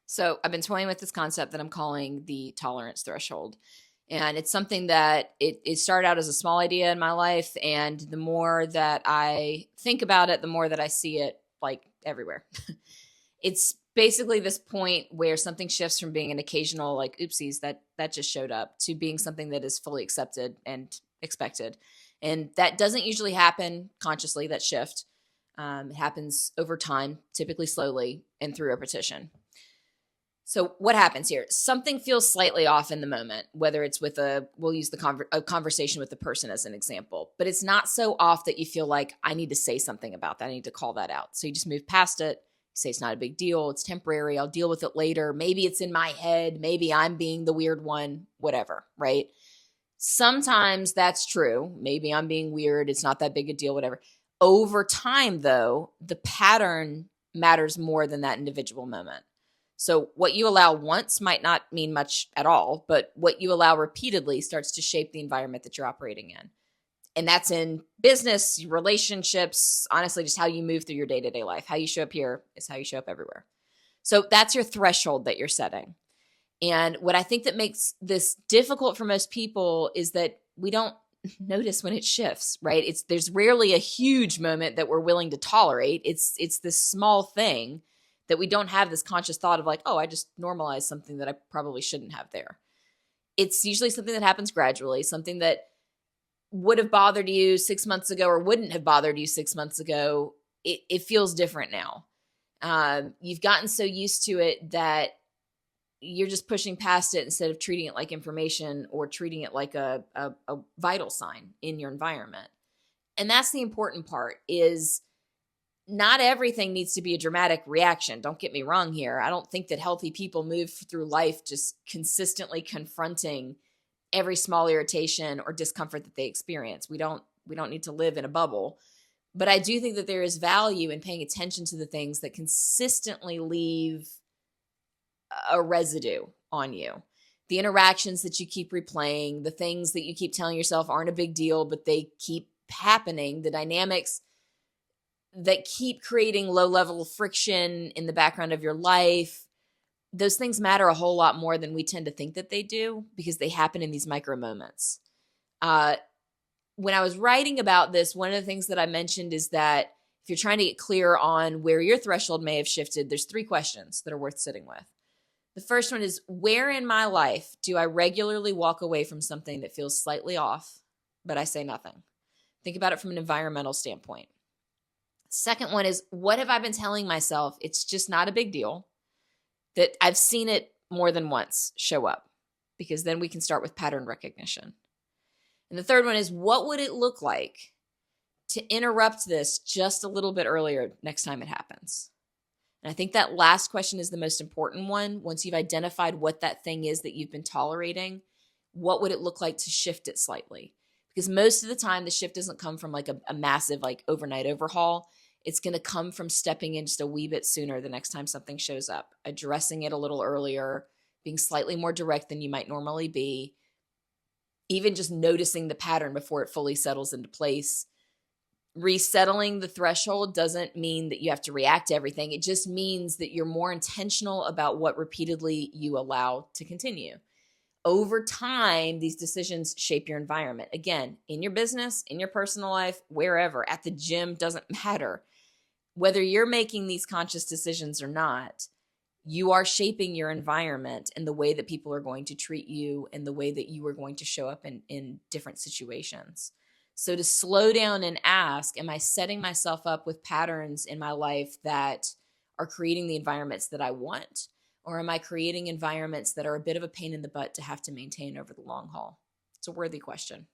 So I've been toying with this concept that I'm calling the tolerance threshold. And it's something that it started out as a small idea in my life. And the more that I think about it, the more that I see it like everywhere. It's basically this point where something shifts from being an occasional, like, oopsies, that just showed up, to being something that is fully accepted and expected. And that doesn't usually happen consciously, that shift. It happens over time, typically slowly and through repetition. So what happens here? Something feels slightly off in the moment, whether it's with we'll use a conversation with the person as an example, but it's not so off that you feel like I need to say something about that. I need to call that out. So you just move past it. You say it's not a big deal. It's temporary. I'll deal with it later. Maybe it's in my head. Maybe I'm being the weird one, whatever, right? Sometimes that's true. Maybe I'm being weird. It's not that big a deal, whatever. Over time, though, the pattern matters more than that individual moment. So what you allow once might not mean much at all, but what you allow repeatedly starts to shape the environment that you're operating in. And that's in business, relationships, honestly, just how you move through your day-to-day life. How you show up here is how you show up everywhere. So that's your threshold that you're setting. And what I think that makes this difficult for most people is that we don't notice when it shifts, right? There's rarely a huge moment that we're willing to tolerate. It's this small thing that we don't have this conscious thought of like, oh, I just normalized something that I probably shouldn't have there. It's usually something that happens gradually, something that would have bothered you 6 months ago or wouldn't have bothered you 6 months ago. It feels different now. You've gotten so used to it that you're just pushing past it instead of treating it like information or treating it like a vital sign in your environment. And that's the important part, is not everything needs to be a dramatic reaction. Don't get me wrong here. I don't think that healthy people move through life just consistently confronting every small irritation or discomfort that they experience. We don't need to live in a bubble. But I do think that there is value in paying attention to the things that consistently leave a residue on you. The interactions that you keep replaying, the things that you keep telling yourself aren't a big deal, but they keep happening, the dynamics that keep creating low level friction in the background of your life, those things matter a whole lot more than we tend to think that they do, because they happen in these micro moments. When I was writing about this, one of the things that I mentioned is that if you're trying to get clear on where your threshold may have shifted, there's 3 questions that are worth sitting with. The first one is, where in my life do I regularly walk away from something that feels slightly off, but I say nothing? Think about it from an environmental standpoint. Second one is, what have I been telling myself? It's just not a big deal, that I've seen it more than once show up, because then we can start with pattern recognition. And the third one is, what would it look like to interrupt this just a little bit earlier next time it happens? And I think that last question is the most important one. Once you've identified what that thing is that you've been tolerating, what would it look like to shift it slightly? Because most of the time, the shift doesn't come from like a massive like overnight overhaul. It's going to come from stepping in just a wee bit sooner the next time something shows up, addressing it a little earlier, being slightly more direct than you might normally be, even just noticing the pattern before it fully settles into place. Resettling the threshold doesn't mean that you have to react to everything. It just means that you're more intentional about what repeatedly you allow to continue. Over time, these decisions shape your environment. Again, in your business, in your personal life, wherever, at the gym, doesn't matter. Whether you're making these conscious decisions or not, you are shaping your environment and the way that people are going to treat you and the way that you are going to show up in different situations. So to slow down and ask, am I setting myself up with patterns in my life that are creating the environments that I want? Or am I creating environments that are a bit of a pain in the butt to have to maintain over the long haul? It's a worthy question.